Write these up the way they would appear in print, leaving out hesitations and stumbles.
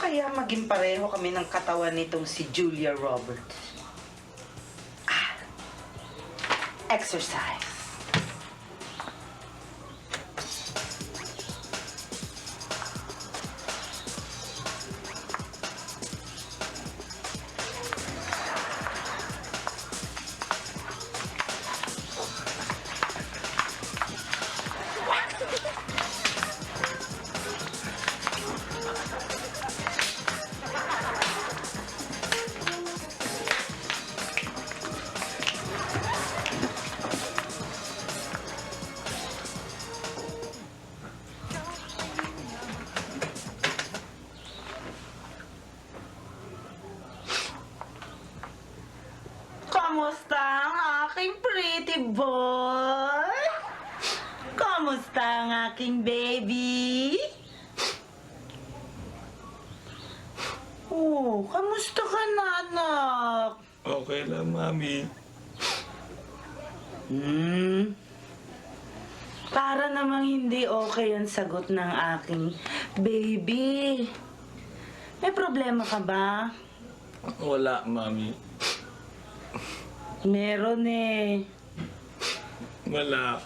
kaya maging pareho kami ng katawan nitong si Julia Roberts? Exercise. Kamusta ang aking pretty boy? Kamusta ang aking baby? Oh, kamusta ka na, anak? Okay lang, Mami. Para namang hindi okay ang sagot ng aking baby. May problema ka ba? Wala, Mami. Meron eh. Wala.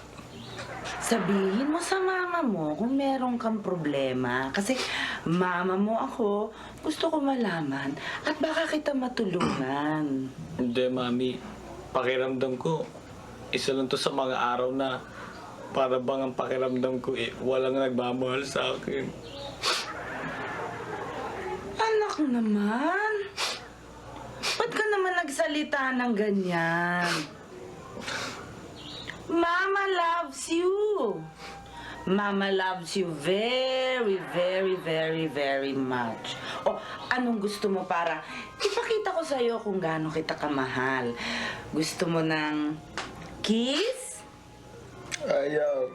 Sabihin mo sa mama mo kung meron kang problema. Kasi mama mo ako, gusto ko malaman at baka kita matulungan. Hindi, Mami. Pakiramdam ko, isa lang to sa mga araw na para bang ang pakiramdam ko walang nagmamahal sa akin. Anak naman, ba't ka naman nagsalita ng ganyan? Mama loves you. Mama loves you very, very, very, very much. O, anong gusto mo para ipakita ko sa'yo kung gaano kita kamahal? Gusto mo ng kiss? Ayaw.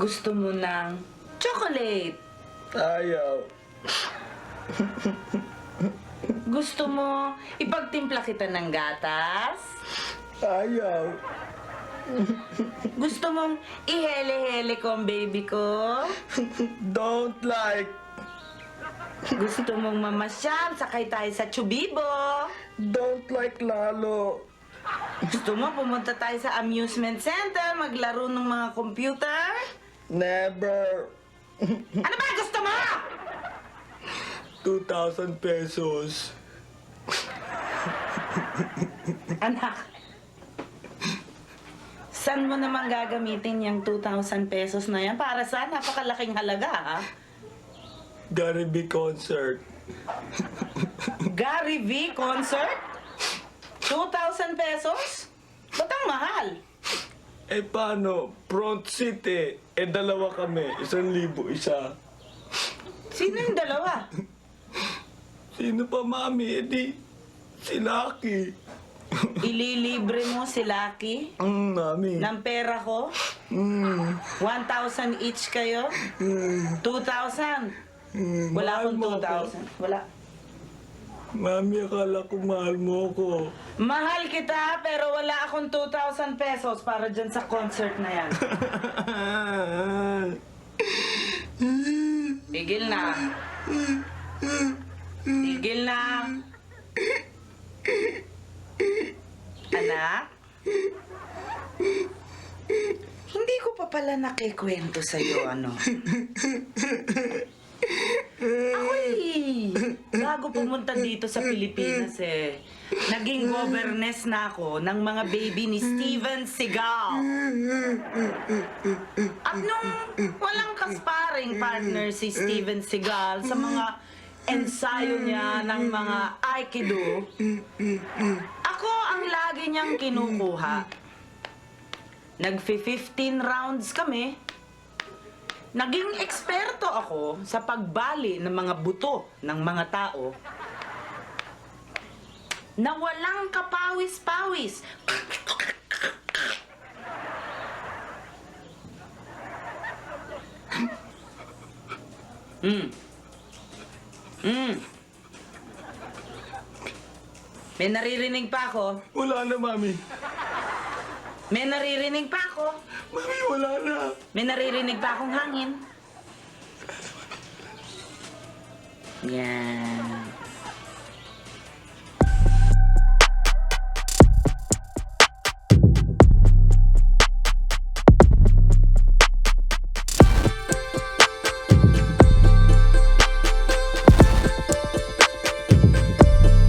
Gusto mo ng chocolate? Ayaw. Gusto mo ipagtimpla kita ng gatas? Ayaw. Gusto mong ihele-hele ko ang baby ko? Don't like. Gusto mong mamasyal, sakay tayo sa Chubibo? Don't like lalo. Gusto mo pumunta tayo sa amusement center, maglaro ng mga computer? Never. Ano ba gusto mo? 2,000 pesos. Anak, saan mo naman gagamitin yung 2,000 pesos na yan? Para saan? Napakalaking halaga, ha? Gary B concert. Gary V concert? 2,000 pesos? Ba't ang mahal? Eh paano? Front seat eh. Eh dalawa kami. 1,000 isa. Sino yung dalawa? Sino pa, Mami? Eh di, si Lucky. Ililibre mo si Lucky Mami. ng pera ko? 1,000 each kayo? 2,000? Wala akong 2,000. Wala. Mami, akala ko mahal mo ko. Mahal kita, pero wala akong 2,000 pesos para dyan sa concert na yan. Tigil na. Tigil na. Anak? Hindi ko pa pala nakikwento sa'yo, ano? Ako'y bago pumunta dito sa Pilipinas naging governess na ako ng mga baby ni Steven Seagal. At nung walang kasparing partner si Steven Seagal sa mga ensayo niya ng mga Aikido, ako ang lagi niyang kinukuha. Nag-15 rounds kami. Naging eksperto ako sa pagbali ng mga buto ng mga tao na walang kapawis-pawis. May naririnig pa ako. Wala na, Mami. May naririnig pa ako. Mami, wala na. May naririnig pa akong hangin. Yan.